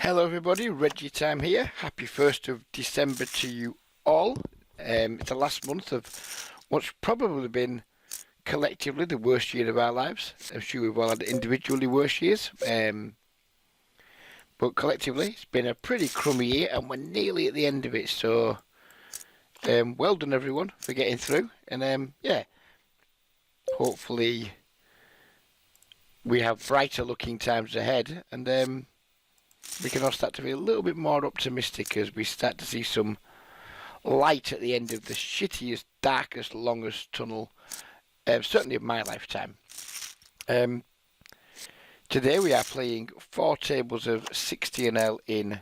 Hello everybody, Reggie Time here. Happy 1st of December to you all. It's the last month of what's probably been collectively the worst year of our lives. I'm sure we've all had individually worse years. But collectively it's been a pretty crummy year and we're nearly at the end of it. So well done everyone for getting through. And yeah, hopefully we have brighter looking times ahead. And we can all start to be a little bit more optimistic as we start to see some light at the end of the shittiest, darkest, longest tunnel, certainly of my lifetime. Today we are playing 4 tables of 60NL in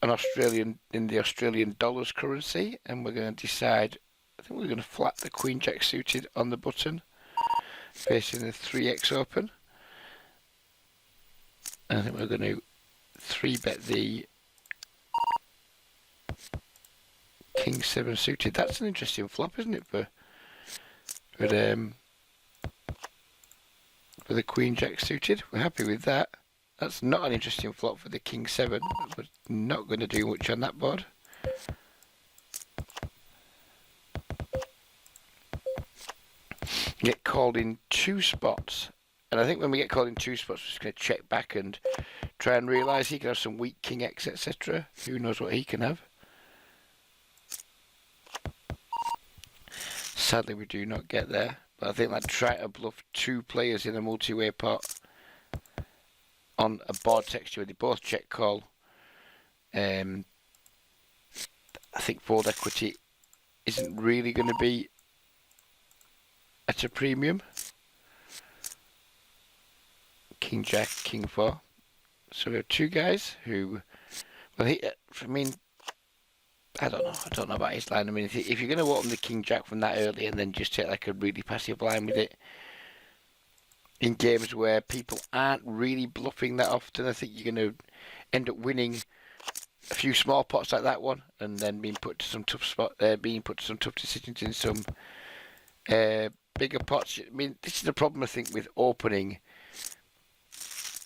the Australian dollars currency, and we're going to decide. I think we're going to flat the Queen Jack suited on the button, facing the 3x open. I think we're going to 3-bet the King 7 suited. That's an interesting flop, isn't it, for the Queen Jack suited? We're happy with that. That's not an interesting flop for the King 7. We're not going to do much on that board. Get called in 2 spots. And I think when we get called in 2 spots, we're just going to check back and try and realise he can have some weak King X, etc. Who knows what he can have. Sadly, we do not get there. But I think that try to bluff 2 players in a multi-way pot on a board texture where they both check call. I think fold equity isn't really going to be at a premium. King Jack, King 4. So we have 2 guys who, well, I don't know about his line. I mean, if you're going to open the King Jack from that early and then just take like a really passive line with it in games where people aren't really bluffing that often, I think you're going to end up winning a few small pots like that one, and then being put to some tough decisions in some bigger pots. I mean, this is the problem I think with opening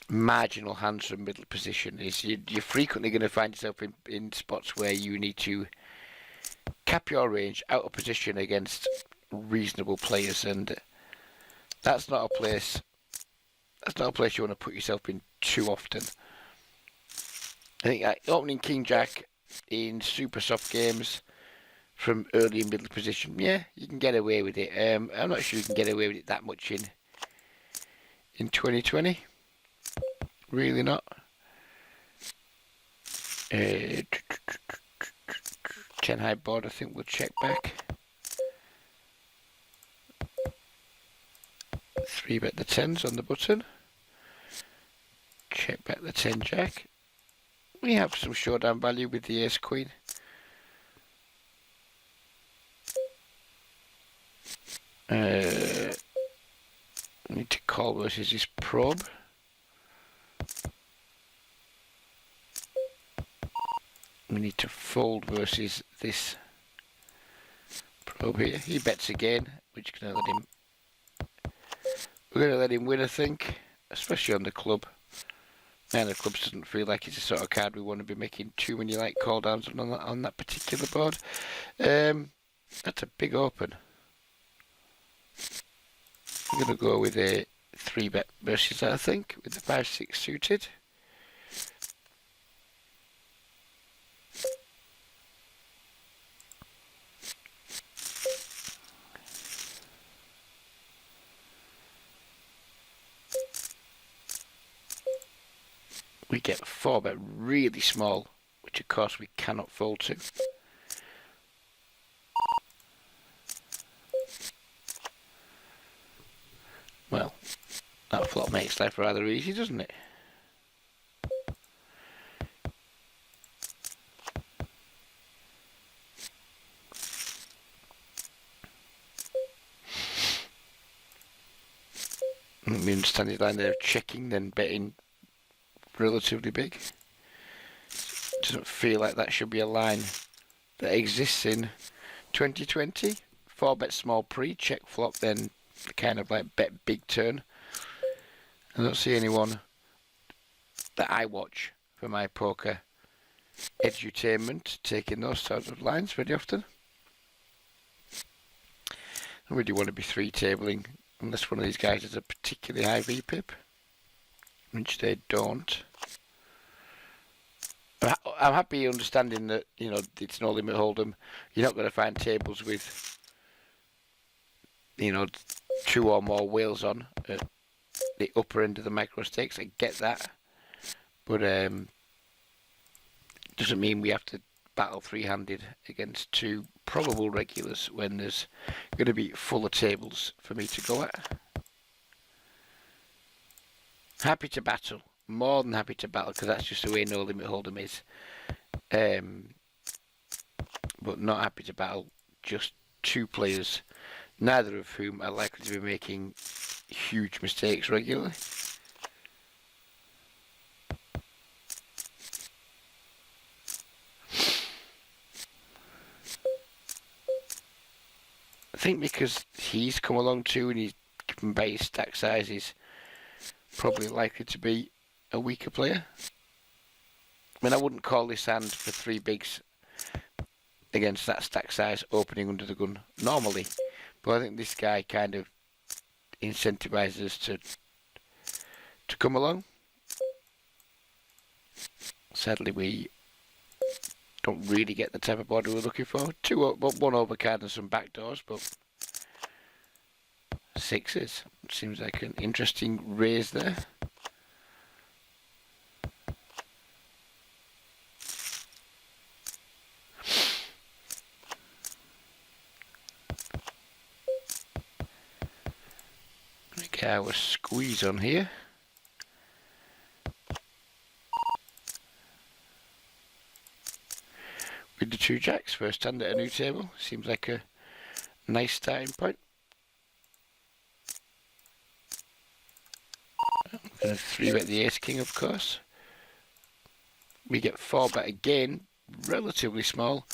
marginal hands from middle position is you're frequently going to find yourself in spots where you need to cap your range out of position against reasonable players, and that's not a place you want to put yourself in too often. I think opening King Jack in super soft games from early and middle position, yeah, you can get away with it. I'm not sure you can get away with it that much in 2020. Really not. 10 high board, I think we'll check back. 3-bet the 10s on the button. Check back the 10 jack. We have some showdown value with the ace queen. Need to call versus his probe. We need to fold versus this probe here. He bets again, which is going to let him. We're going to let him win, I think, especially on the club. Man, the clubs doesn't feel like it's the sort of card we want to be making too many like call downs on that particular board. That's a big open. We're going to go with a 3-bet versus that, I think, with the 5-6 suited. We get 4-bet really small, which of course we cannot fold to. Well, that flop makes life rather easy, doesn't it? We understand his line there of checking, then betting relatively big. Doesn't feel like that should be a line that exists in 2020. 4-bet small pre, check flop, then kind of like bet big turn. I don't see anyone that I watch for my poker edutainment, taking those sorts of lines very often. I really want to be three-tabling unless one of these guys has a particularly high VPIP, which they don't. I'm happy understanding that, you know, it's no limit hold'em. You're not going to find tables with, you know, 2 or more whales on at the upper end of the micro stakes. I get that, but doesn't mean we have to battle three-handed against 2 probable regulars when there's going to be fuller tables for me to go at. Happy to battle. More than happy to battle, because that's just the way no limit hold'em is. But not happy to battle just 2 players, neither of whom are likely to be making huge mistakes regularly. I think because he's come along too, and he's given by his stack size, he's probably likely to be a weaker player. I mean, I wouldn't call this hand for 3 bigs against that stack size opening under the gun normally, but I think this guy kind of incentivizes us to come along. Sadly, we don't really get the type of board we're looking for. 1 overcard and some backdoors, but 6s. Seems like an interesting raise there. Okay, our squeeze on here. With the 2 jacks, first hand at a new table. Seems like a nice starting point. I'm going to 3-bet the ace king, of course. We get 4-bet again, relatively small.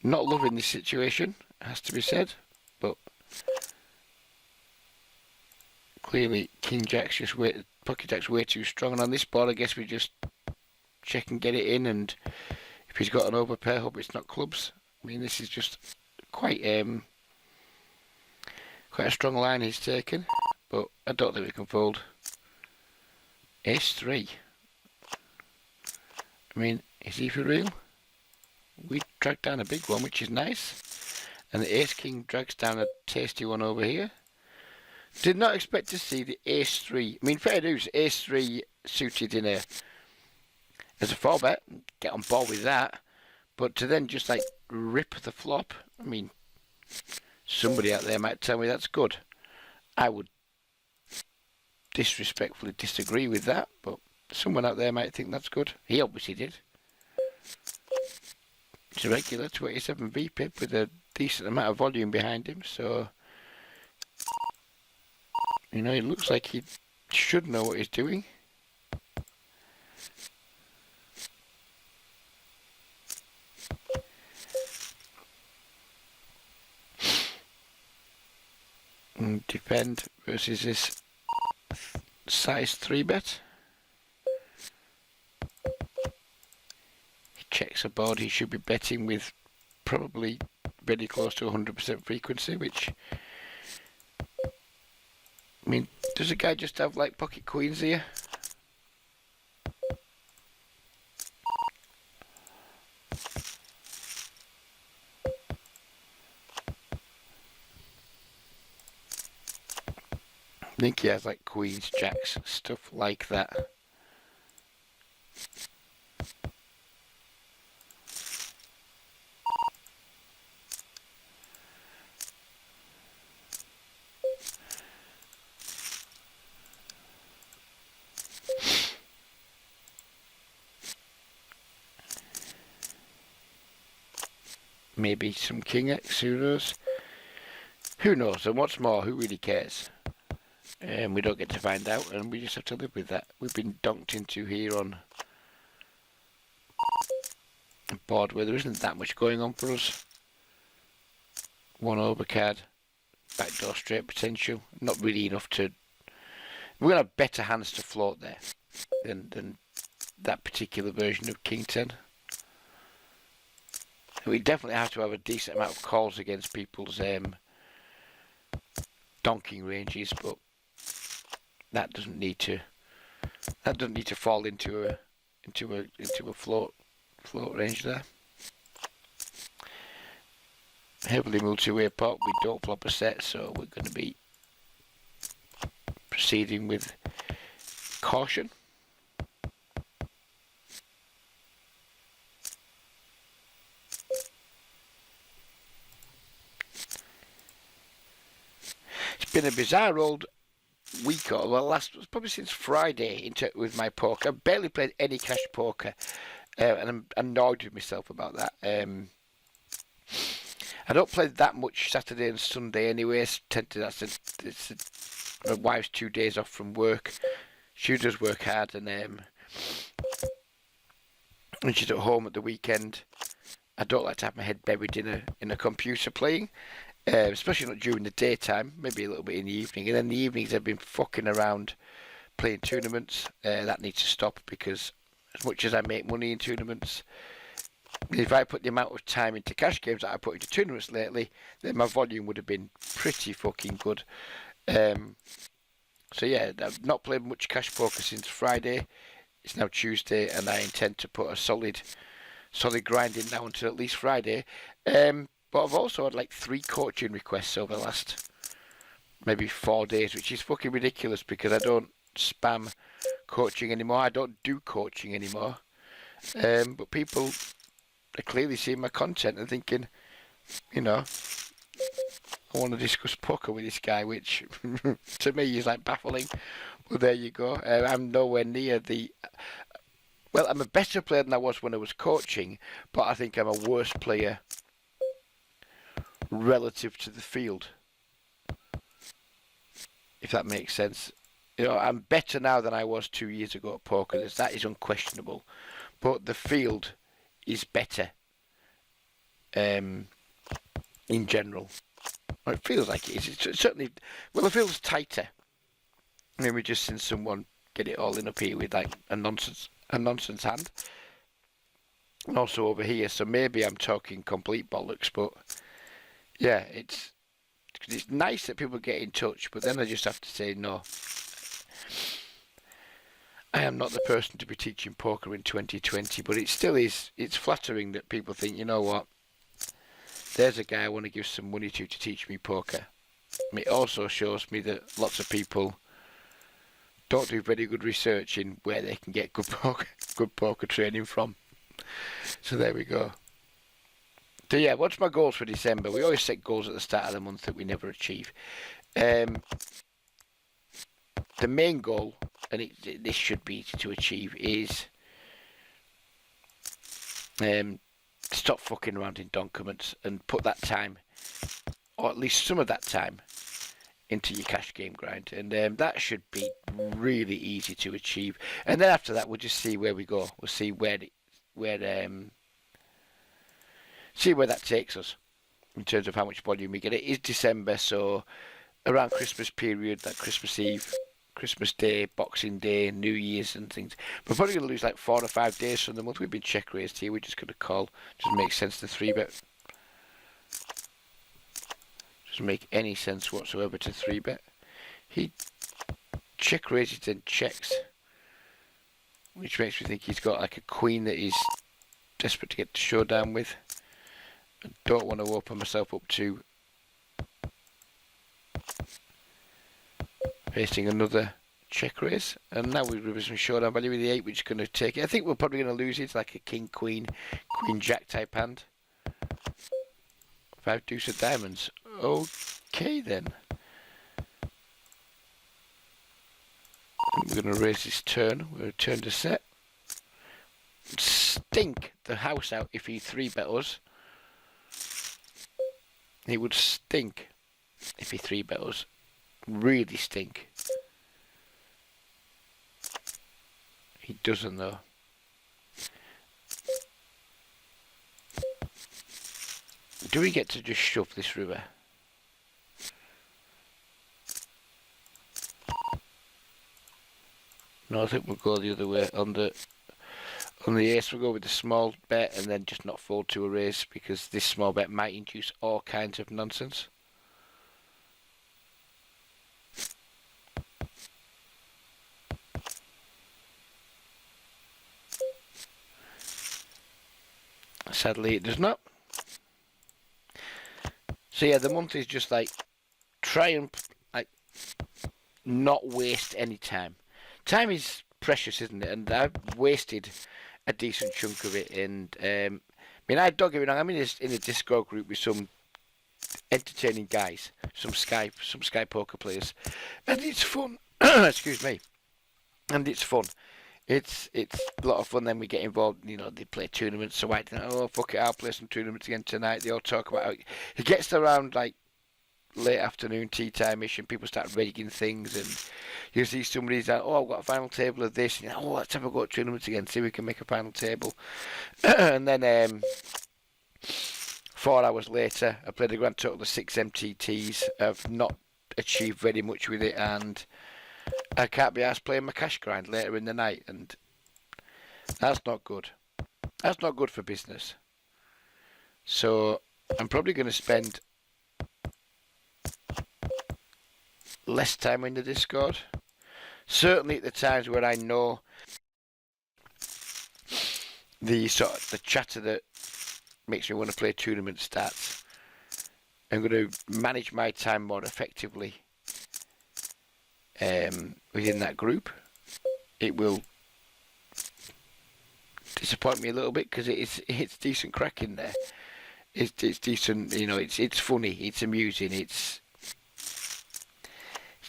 Not loving this situation, has to be said, but clearly King Jack's just Pocket Jack's way too strong, and on this board I guess we just check and get it in, and if he's got an overpair, hope it's not clubs. I mean, this is just quite a strong line he's taken, but I don't think we can fold. Ace 3. I mean, is he for real? We dragged down a big one, which is nice, and the Ace King drags down a tasty one over here. Did not expect to see the Ace 3. I mean, fair dues, Ace 3 suited in a as a 4-bet, get on board with that, but to then just like rip the flop, I mean, somebody out there might tell me that's good. I would disrespectfully disagree with that, but someone out there might think that's good. He obviously did. It's a regular 27 VPIP with a decent amount of volume behind him, so you know, it looks like he should know what he's doing. And defend versus this size 3-bet. He checks a board he should be betting with probably very close to 100% frequency, which, I mean, does a guy just have like pocket queens here? I think he has like queens, jacks, stuff like that. Maybe some king X, who knows? Who knows? And what's more, who really cares? We don't get to find out, and we just have to live with that. We've been donked into here on a board where there isn't that much going on for us. 1 overcard, backdoor straight potential, not really enough to. We're gonna have better hands to float there than that particular version of King 10. We definitely have to have a decent amount of calls against people's donking ranges, but that doesn't need to fall into a float range there. Heavily multi-way pot, we don't flop a set, so we're going to be proceeding with caution. It's been a bizarre old week, or well, probably since Friday with my poker. I've barely played any cash poker, and I'm annoyed with myself about that. I don't play that much Saturday and Sunday anyway. My wife's 2 days off from work. She does work hard, and she's at home at the weekend. I don't like to have my head buried in a computer playing, especially not during the daytime. Maybe a little bit in the evening. And then the evenings I've been fucking around playing tournaments. That needs to stop, because as much as I make money in tournaments, if I put the amount of time into cash games that I put into tournaments lately, then my volume would have been pretty fucking good. So yeah, I've not played much cash poker since Friday. It's now Tuesday, and I intend to put a solid grind in now until at least Friday. But I've also had like 3 coaching requests over the last maybe 4 days, which is fucking ridiculous, because I don't spam coaching anymore. I don't do coaching anymore. But people are clearly seeing my content and thinking, I want to discuss poker with this guy, which to me is like baffling. Well, there you go. I'm nowhere near well, I'm a better player than I was when I was coaching, but I think I'm a worse player relative to the field, if that makes sense. I'm better now than I was 2 years ago at poker. That is unquestionable. But the field is better in general. Well, it feels like it is. It's certainly, well, the field's tighter. I mean, we just seen someone get it all in up here with like a nonsense hand. And also over here, so maybe I'm talking complete bollocks, but yeah, it's nice that people get in touch, but then I just have to say, no, I am not the person to be teaching poker in 2020, but it still is, it's flattering that people think, you know what, there's a guy I want to give some money to teach me poker. It also shows me that lots of people don't do very good research in where they can get good poker training from. So there we go. So yeah, what's my goals for December? We always set goals at the start of the month that we never achieve. The main goal, and this should be easy to achieve, is stop fucking around in doncuments and put that time, or at least some of that time, into your cash game grind, and that should be really easy to achieve. And then after that, we'll just see where we go. We'll see where that takes us in terms of how much volume we get. It is December, so around Christmas period, like Christmas Eve, Christmas Day, Boxing Day, New Year's and things, we're probably going to lose like 4 or 5 days from the month. We've been check raised here. We're just going to call. Doesn't make sense to 3-bet. Doesn't make any sense whatsoever to 3-bet. He check raises then checks, which makes me think he's got like a queen that he's desperate to get to showdown with. I don't want to open myself up to facing another check raise. And now we've got some showdown value with the 8, which is going to take it. I think we're probably going to lose it. It's like a king, queen, queen, jack type hand. 5 deuce of diamonds. Okay then. We're going to raise this turn. We're going to turn to set. Stink the house out if he 3-bet us. He would stink if he 3-bet us. Really stink. He doesn't though. Do we get to just shove this river? No, I think we'll go the other way on the On the ace, we'll go with the small bet and then just not fold to a raise because this small bet might induce all kinds of nonsense. Sadly, it does not. So yeah, the month is just like try and like not waste any time. Time is precious, isn't it? And I've wasted a decent chunk of it. And I mean, I don't get me wrong. I'm in a Discord group with some entertaining guys, some Sky poker players, and it's fun. Excuse me. And it's fun. It's a lot of fun. Then we get involved. You know, they play tournaments. So oh fuck it, I'll play some tournaments again tonight. They all talk about how it gets around like late afternoon tea time-ish, and people start rigging things, and you see somebody's like, oh, I've got a final table of this, and oh, let's have a go at tournaments again, see if we can make a final table. And then 4 hours later, I played a grand total of 6 MTTs. I've not achieved very much with it, and I can't be asked playing my cash grind later in the night, and that's not good. That's not good for business. So I'm probably going to spend less time in the Discord. Certainly at the times where I know the chatter that makes me want to play tournament starts. I'm going to manage my time more effectively within that group. It will disappoint me a little bit because it's decent crack in there. It's decent, you know. It's funny. It's amusing. It's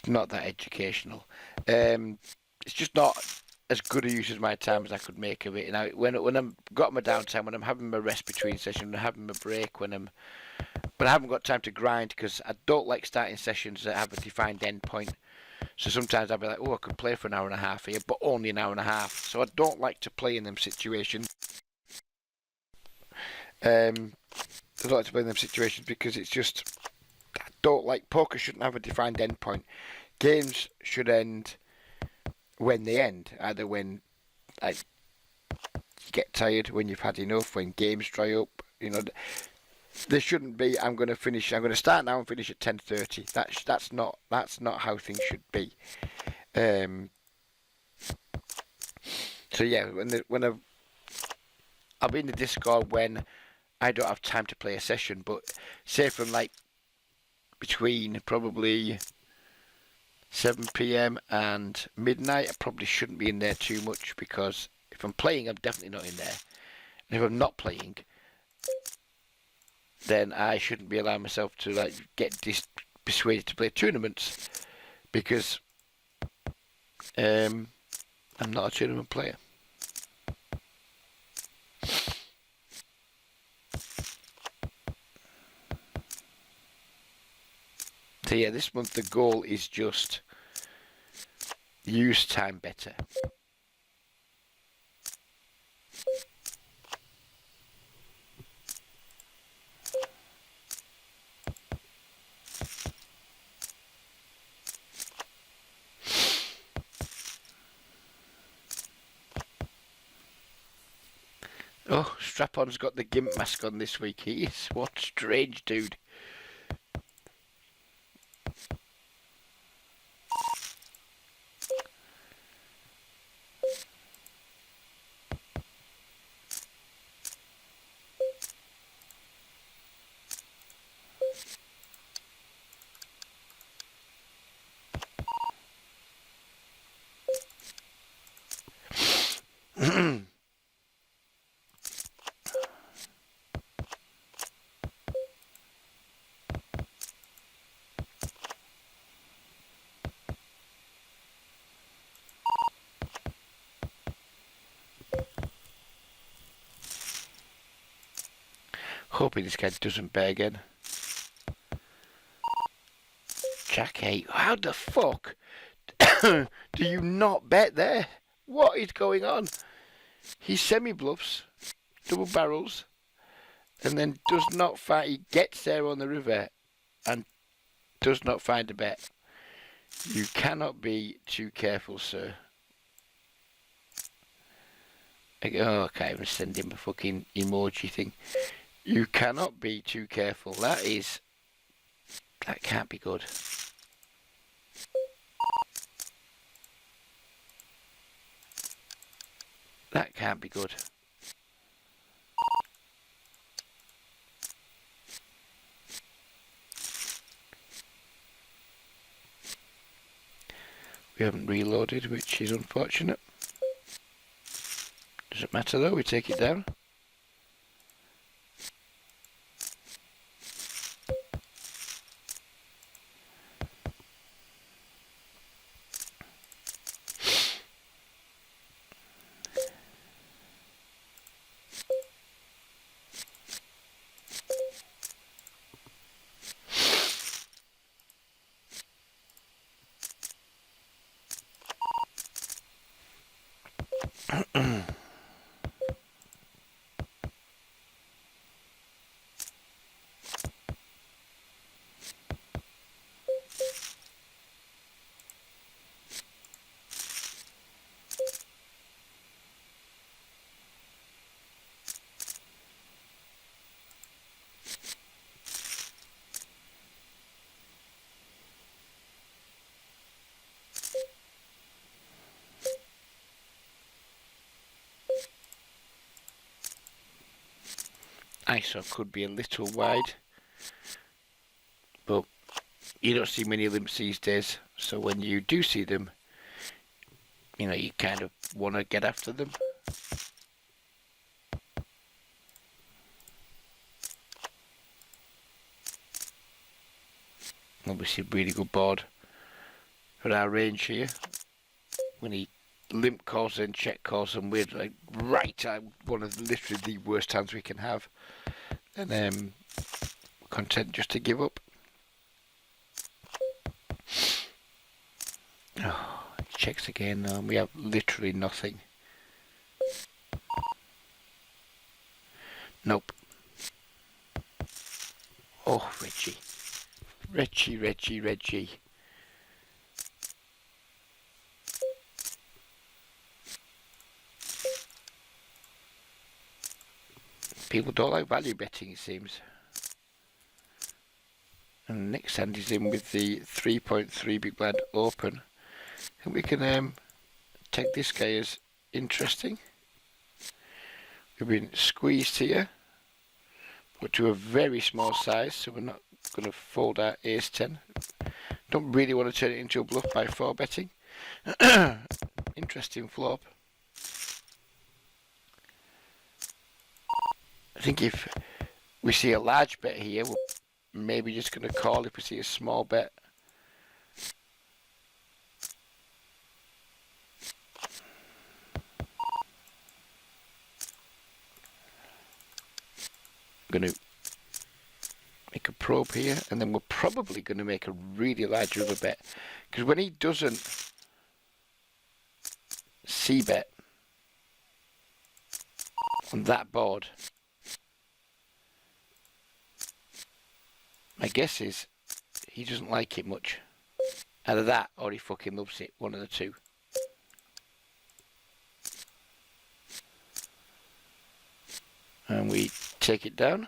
not that educational. It's just not as good a use of my time as I could make of it. And when I'm got my downtime, when I'm having my rest between sessions, when I'm having my break, when I haven't got time to grind because I don't like starting sessions that have a defined end point. So sometimes I'll be like, oh, I could play for an hour and a half here, but only an hour and a half. So I don't like to play in them situations. I don't like to play in them situations because it's just, I don't like, poker shouldn't have a defined end point. Games should end when they end, either when you get tired, when you've had enough, when games dry up. You know, there shouldn't be. I'm going to start now and finish at 10:30. That's not how things should be. So yeah, I'll be in the Discord when I don't have time to play a session, but say from like between probably 7 PM and midnight, I probably shouldn't be in there too much because if I'm playing, I'm definitely not in there. And if I'm not playing, then I shouldn't be allowing myself to like get persuaded to play tournaments because I'm not a tournament player. So yeah, this month the goal is just use time better. Oh, Strap-on's got the gimp mask on this week. He is one strange dude. Hoping this guy doesn't bet again. Jack 8. How the fuck do you not bet there? What is going on? He semi-bluffs, double barrels, and then does not find. He gets there on the river and does not find a bet. You cannot be too careful, sir. Oh, I can't even send him a fucking emoji thing. You cannot be too careful. That can't be good. That can't be good. We haven't reloaded, which is unfortunate. Doesn't matter though, we take it down. ISO could be a little wide, but you don't see many limps these days, so when you do see them, you know, you kind of want to get after them. Obviously really good board for our range here. When he limp calls and check calls, and we're like right at one of literally the worst hands we can have, and content just to give up. Oh, he checks again, and we have literally nothing. Nope. Oh, Reggie. People don't like value betting, it seems. And next hand is in with the 3.3 big blind open. And we can take this guy as interesting. We've been squeezed here, but to a very small size, so we're not going to fold our ace 10. Don't really want to turn it into a bluff by 4 betting. Interesting flop. I think if we see a large bet here, we're maybe just going to call. If we see a small bet, I'm going to make a probe here, and then we're probably going to make a really large river bet, because when he doesn't c-bet on that board, my guess is he doesn't like it much. Either that or he fucking loves it, one of the two. And we take it down.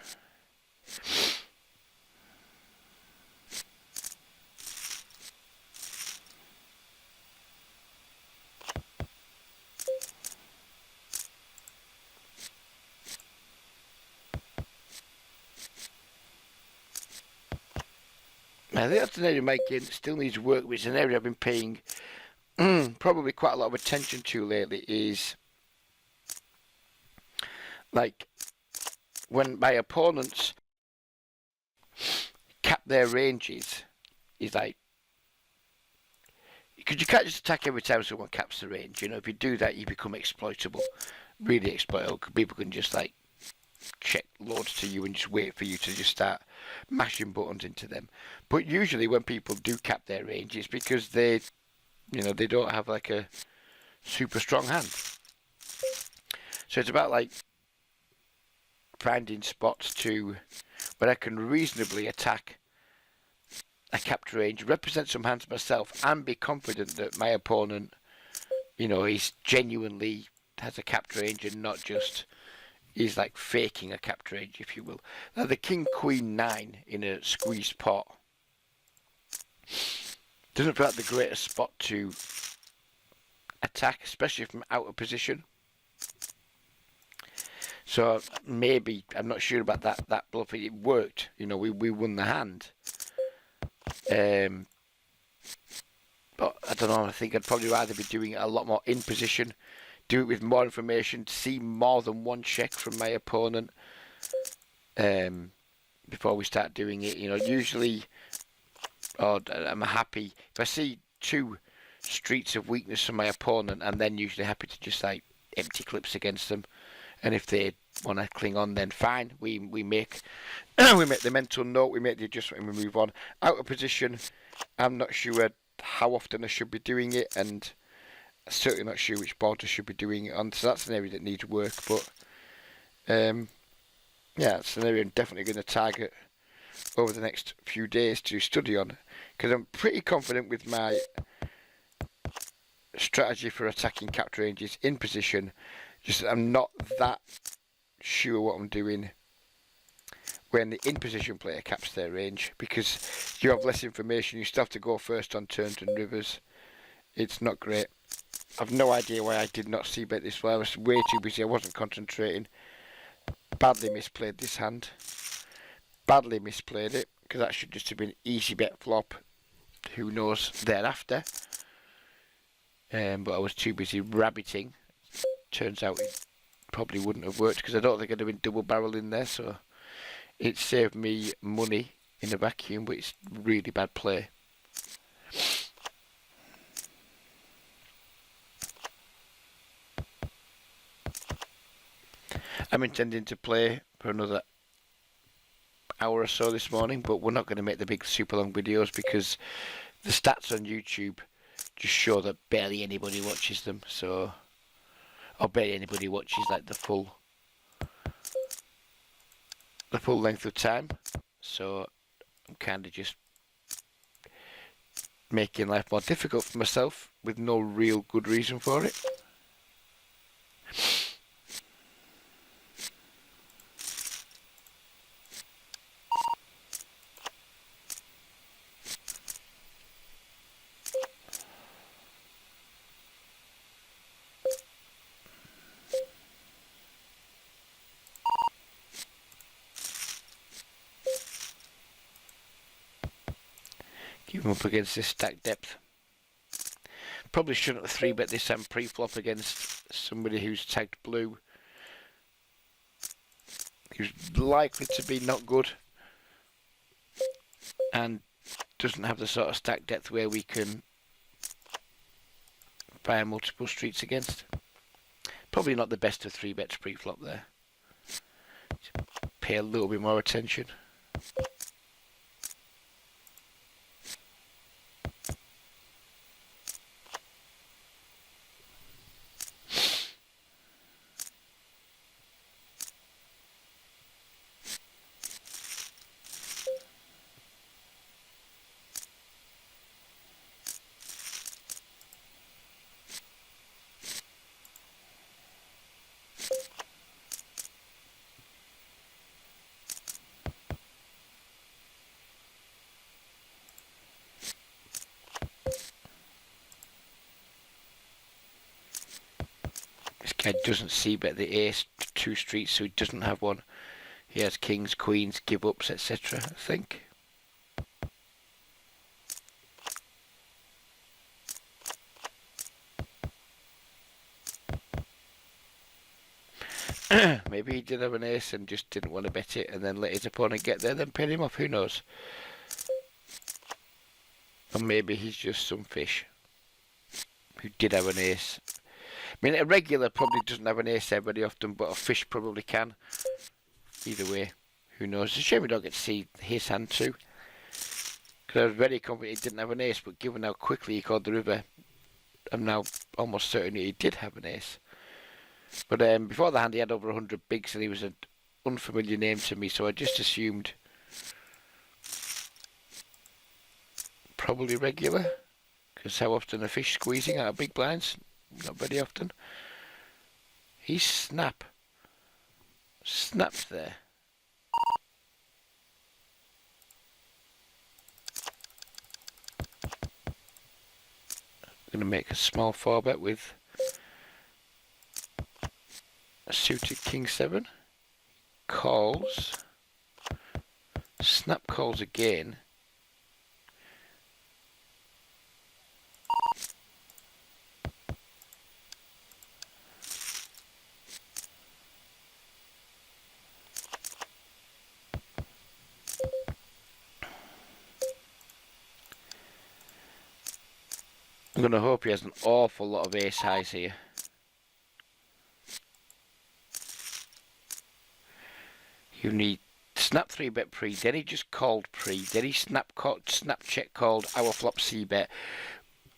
I think that's an area Mike still needs work with. It's an area I've been paying probably quite a lot of attention to lately, is like when my opponents cap their ranges, is like, because you can't just attack every time someone caps the range. You know, if you do that, you become exploitable, really exploitable. People can just like check loads to you and just wait for you to just start mashing buttons into them. But usually when people do cap their range, it's because they, you know, they don't have like a super strong hand. So it's about like finding spots to where I can reasonably attack a capped range, represent some hands myself, and be confident that my opponent, you know, is genuinely has a capped range and not just is like faking a capped range, if you will. Now the king queen 9 in a squeezed pot doesn't feel like the greatest spot to attack, especially from out of position. So maybe, I'm not sure about that bluff. It worked, you know, we won the hand. But I don't know, I think I'd probably rather be doing it a lot more in position, do it with more information, see more than one check from my opponent before we start doing it. You know, usually, I'm happy if I see 2 streets of weakness from my opponent, and then usually happy to just like empty clips against them. And if they want to cling on, then fine. We make we make the mental note, we make the adjustment, and we move on. Out of position, I'm not sure how often I should be doing it, and certainly not sure which board I should be doing it on. So that's an area that needs work. But yeah, it's an area I'm definitely going to target over the next few days to study on, because I'm pretty confident with my strategy for attacking capped ranges in position. Just I'm not that sure what I'm doing when the in position player caps their range, because you have less information. You still have to go first on turns and rivers. It's not great. I've no idea why I did not see bet this way. I was way too busy. I wasn't concentrating. Badly misplayed this hand. Badly misplayed it, because that should just have been easy bet flop. Who knows thereafter. But I was too busy rabbiting. Turns out it probably wouldn't have worked, because I don't think I'd have been double barrel in there, so it saved me money in a vacuum, but it's really bad play. I'm intending to play for another hour or so this morning, but we're not going to make the big super long videos because the stats on YouTube just show that barely anybody watches them, so, or barely anybody watches like the full length of time. So I'm kind of just making life more difficult for myself with no real good reason for it. Keep him up against this stack depth. Probably shouldn't have 3-bet this time pre-flop against somebody who's tagged blue, who's likely to be not good and doesn't have the sort of stack depth where we can fire multiple streets against. Probably not the best of 3-bets pre-flop there. Pay a little bit more attention. This guy doesn't c-bet the ace 2 streets, so he doesn't have one. He has kings, queens, give ups, etc. I think. Maybe he did have an ace and just didn't want to bet it, and then let his opponent get there, then paid him off. Who knows? Or maybe he's just some fish who did have an ace. I mean, a regular probably doesn't have an ace there very often, but a fish probably can. Either way, who knows? It's a shame we don't get to see his hand too, because I was very confident he didn't have an ace, but given how quickly he called the river, I'm now almost certain he did have an ace. But before the hand he had over 100 bigs, and he was an unfamiliar name to me, so I just assumed probably regular, because how often are fish squeezing out of big blinds? Not very often. He's snapped there. Going to make a small 4-bet with a suited king 7. Calls. Snap calls again. I'm going to hope he has an awful lot of ace highs here. You need snap 3-bet pre, then he just called pre, then he snap check called our flop c-bet.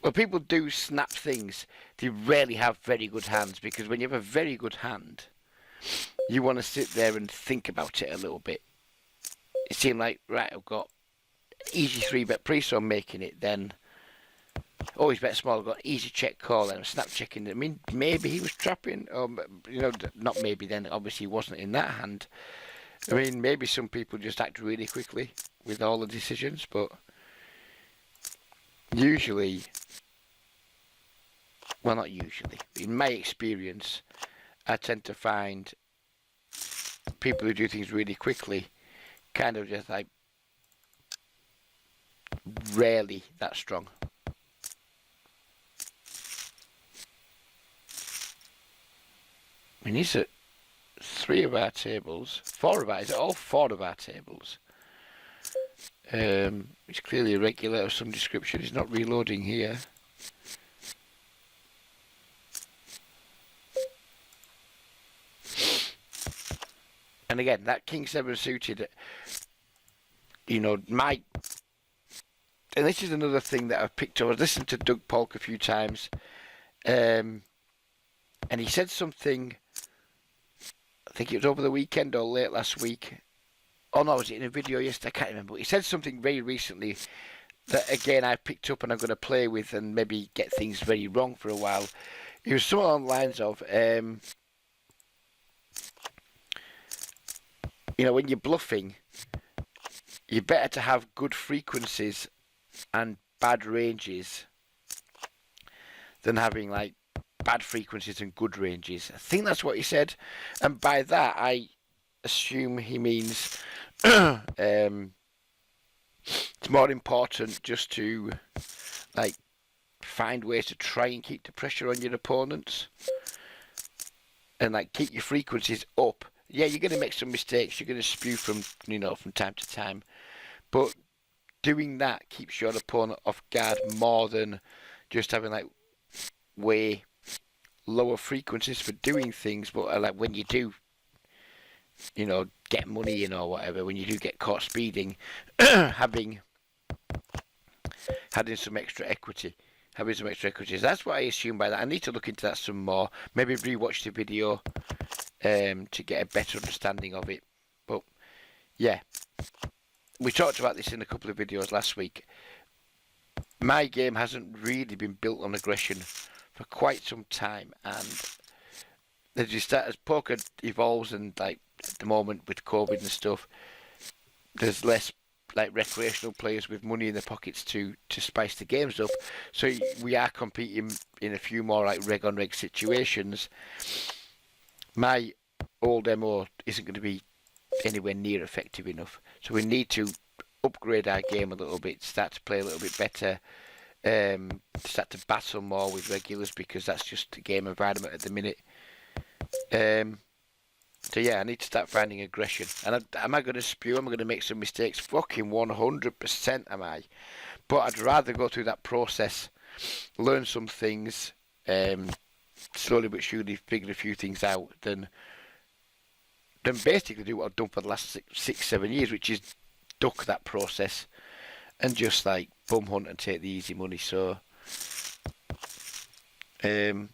When people do snap things, they rarely have very good hands, because when you have a very good hand, you want to sit there and think about it a little bit. It seemed like, right, I've got easy 3-bet pre, so I'm making it, then always bet small, I've got easy check call, and I'm snap checking. I mean, maybe he was trapping, or, you know, not maybe then, obviously he wasn't in that hand. I mean, maybe some people just act really quickly with all the decisions, but usually, well, not usually, in my experience, I tend to find people who do things really quickly kind of just like rarely that strong. I mean, these are 3 of our tables, 4 of our, is it all 4 of our tables? It's clearly irregular of some description. It's not reloading here. And again, that king 7 suited, you know, and this is another thing that I've picked up. I've listened to Doug Polk a few times, and he said something, I think it was over the weekend or late last week. Oh no, was it in a video yesterday? I can't remember. But he said something very recently that, again, I picked up and I'm going to play with and maybe get things very wrong for a while. It was something on the lines of, you know, when you're bluffing, you're better to have good frequencies and bad ranges than having like bad frequencies and good ranges. I think that's what he said, and by that I assume he means it's more important just to like find ways to try and keep the pressure on your opponents and like keep your frequencies up. Yeah, you're going to make some mistakes, you're going to spew from, you know, from time to time, but doing that keeps your opponent off guard more than just having like way lower frequencies for doing things. But like when you do, you know, get money in or whatever, when you do get caught speeding, having some extra equity. Having some extra equities. That's what I assume by that. I need to look into that some more. Maybe rewatch the video to get a better understanding of it. But yeah, we talked about this in a couple of videos last week. My game hasn't really been built on aggression for quite some time, and as poker evolves, and like at the moment with COVID and stuff, there's less like recreational players with money in their pockets to spice the games up. So we are competing in a few more like reg on reg situations. My old MO isn't going to be anywhere near effective enough. So we need to upgrade our game a little bit, start to play a little bit better, start to battle more with regulars, because that's just the game environment at the minute. So yeah, I need to start finding aggression. And am I going to spew? Am I going to make some mistakes? Fucking 100% am I. But I'd rather go through that process, learn some things, slowly but surely figure a few things out, than basically do what I've done for the last 6-7 years, which is duck that process and just like bum hunt and take the easy money. So there's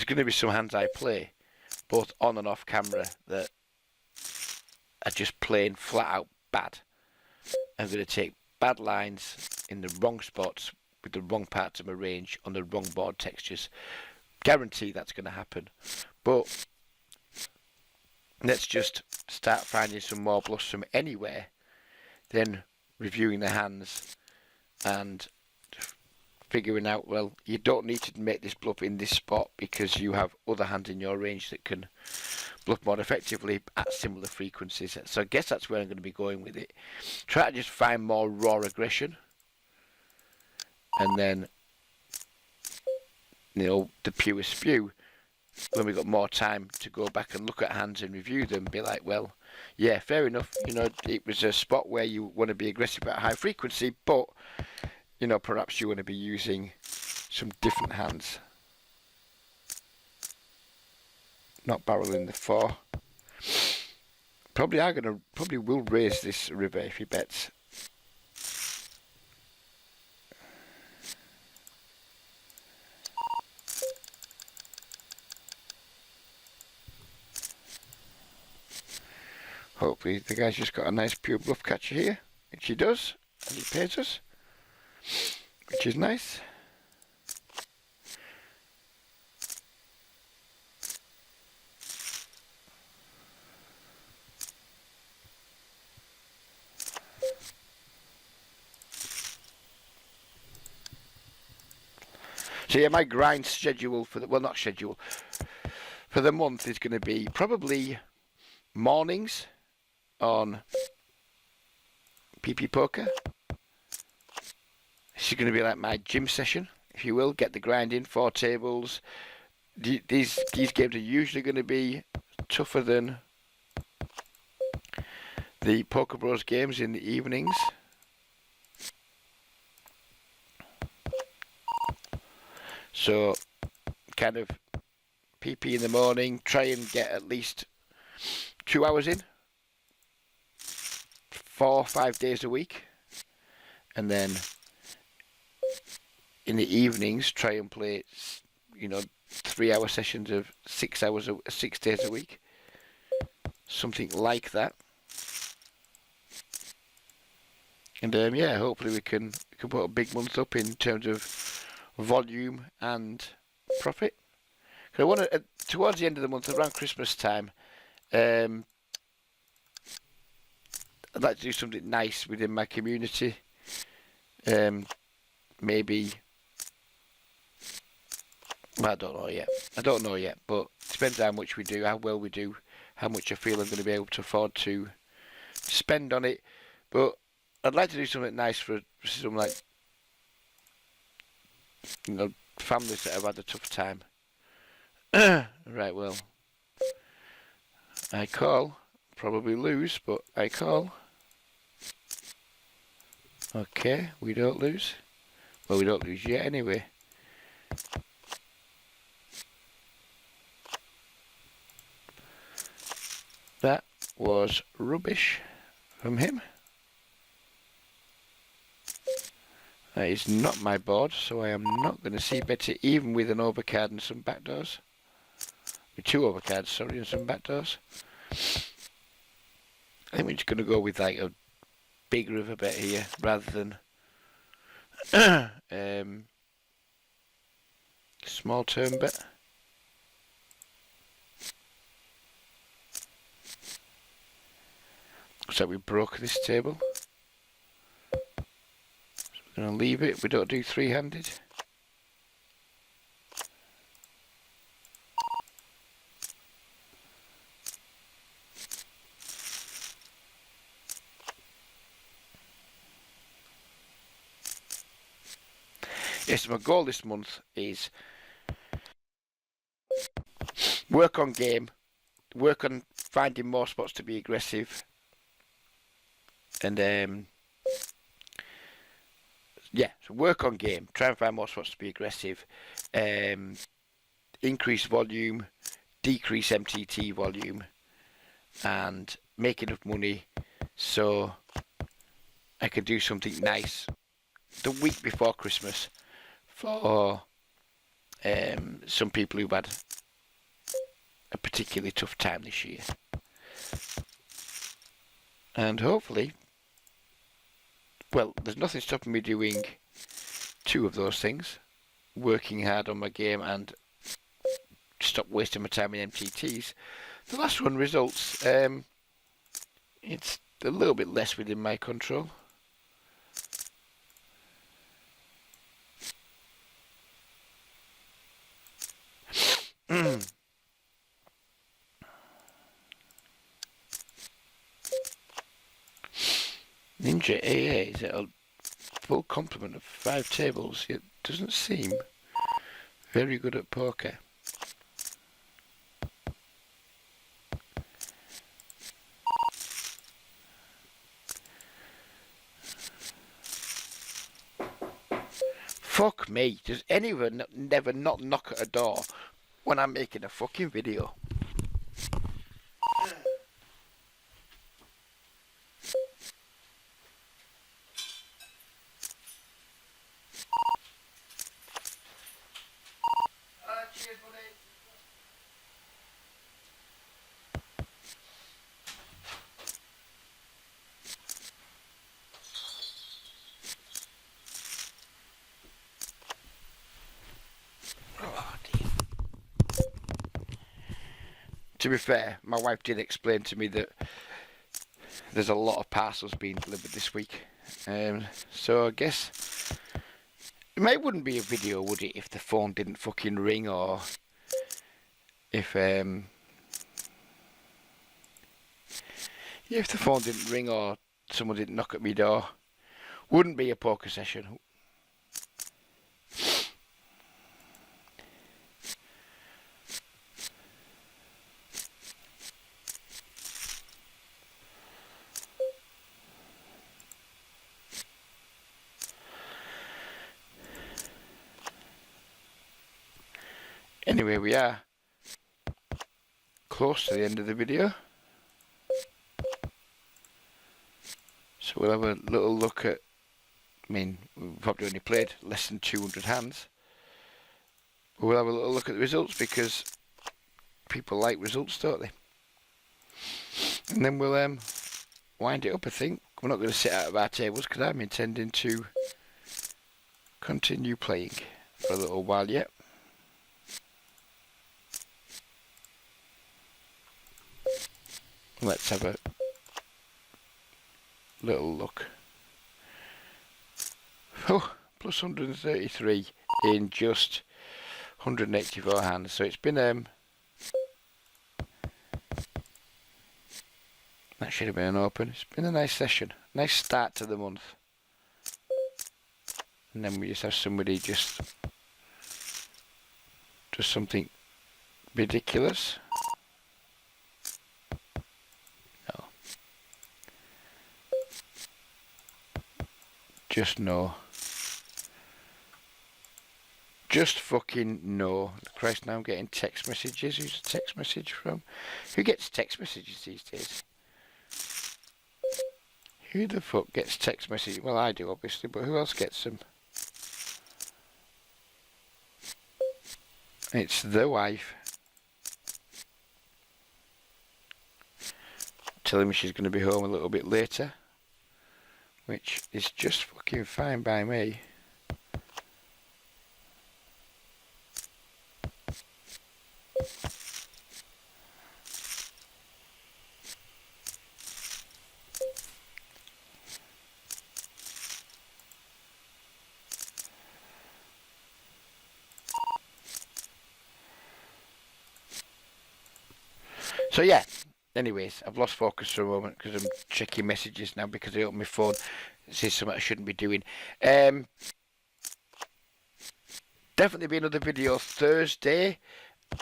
going to be some hands I play, both on and off camera, that are just plain flat out bad. I'm going to take bad lines in the wrong spots with the wrong parts of my range on the wrong board textures. guarantee that's going to happen. But let's just start finding some more bluffs from anywhere, then reviewing the hands and figuring out, well, you don't need to make this bluff in this spot because you have other hands in your range that can bluff more effectively at similar frequencies. So I guess that's where I'm going to be going with it. Try to just find more raw aggression, and then, you know, the purest spew, when we've got more time to go back and look at hands and review them, be like, well, yeah, fair enough, you know, it was a spot where you want to be aggressive at high frequency, but, you know, perhaps you want to be using some different hands. Not barreling the 4. Probably will raise this river if he bets. Hopefully the guy's just got a nice pure bluff catcher here, which he does, and he pays us, which is nice. So yeah, my grind schedule for the, well, not schedule, for the month is going to be probably mornings on PPPoker. This is going to be like my gym session, if you will. Get the grind in, 4 tables. These games are usually going to be tougher than the Poker Bros games in the evenings. So, kind of PP in the morning, try and get at least 2 hours in, 4 or 5 days a week, and then in the evenings try and play, you know, 3-hour sessions of 6 hours, 6 days a week, something like that. And yeah, hopefully we can put a big month up in terms of volume and profit. Because I want to, towards the end of the month, around Christmas time, I'd like to do something nice within my community. Maybe, well, I don't know yet, but it depends how much we do, how well we do, how much I feel I'm going to be able to afford to spend on it. But I'd like to do something nice for some, like, you know, families that have had a tough time. Right, well, I call, probably lose, but I call. Okay, we don't lose. Well, we don't lose yet anyway. That was rubbish from him. That is not my board, so I am not going to see better, even with an overcard and some backdoors. With 2 overcards, sorry, and some backdoors. I think we're just going to go with like a big river bet here, rather than small turn bet. So we broke this table. So we're going to leave it. We don't do 3-handed. Yes, my goal this month is work on game, work on finding more spots to be aggressive, and yeah, so work on game, try and find more spots to be aggressive, increase volume, decrease MTT volume, and make enough money so I can do something nice the week before Christmas for some people who've had a particularly tough time this year. And hopefully, well, there's nothing stopping me doing 2 of those things, working hard on my game and stop wasting my time in MTTs. The last one, results. It's a little bit less within my control. Ninja AA is at a full complement of 5 tables, yet doesn't seem very good at poker. Fuck me, does anyone never not knock at a door when I'm making a fucking video? Cheers, buddy. To be fair, my wife did explain to me that there's a lot of parcels being delivered this week. So I guess it wouldn't be a video, would it, if the phone didn't fucking ring, or if the phone didn't ring or someone didn't knock at my door. Wouldn't be a poker session. Anyway, we are close to the end of the video. So we'll have a little look at, we've probably only played less than 200 hands. We'll have a little look at the results, because people like results, don't they? And then we'll wind it up, I think. We're not going to sit out of our tables, because I'm intending to continue playing for a little while yet. Let's have a little look. Oh, plus 133 in just 184 hands. So it's been that should have been an open. It's been a nice session, nice start to the month. And then we just have somebody just does something ridiculous. No. Just no. Just fucking no. Christ, now I'm getting text messages. Who's a text message from? Who gets text messages these days? Who the fuck gets text messages? Well, I do, obviously, but who else gets them? It's the wife. Telling me she's going to be home a little bit later, which is just fucking fine by me. So yeah, anyways, I've lost focus for a moment because I'm checking messages now because I opened my phone. It says something I shouldn't be doing. Definitely be another video Thursday.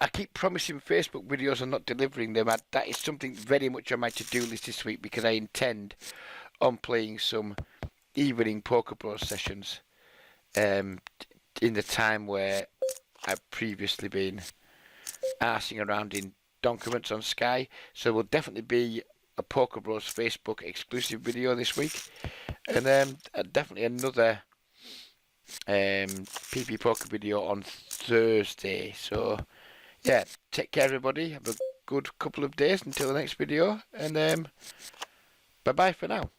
I keep promising Facebook videos and not delivering them. That is something very much on my to-do list this week, because I intend on playing some evening Poker Bros sessions in the time where I've previously been arsing around in documents on Sky. So will definitely be a Poker Bros Facebook exclusive video this week, and definitely another PP Poker video on Thursday. So yeah, take care everybody, have a good couple of days until the next video, and bye bye for now.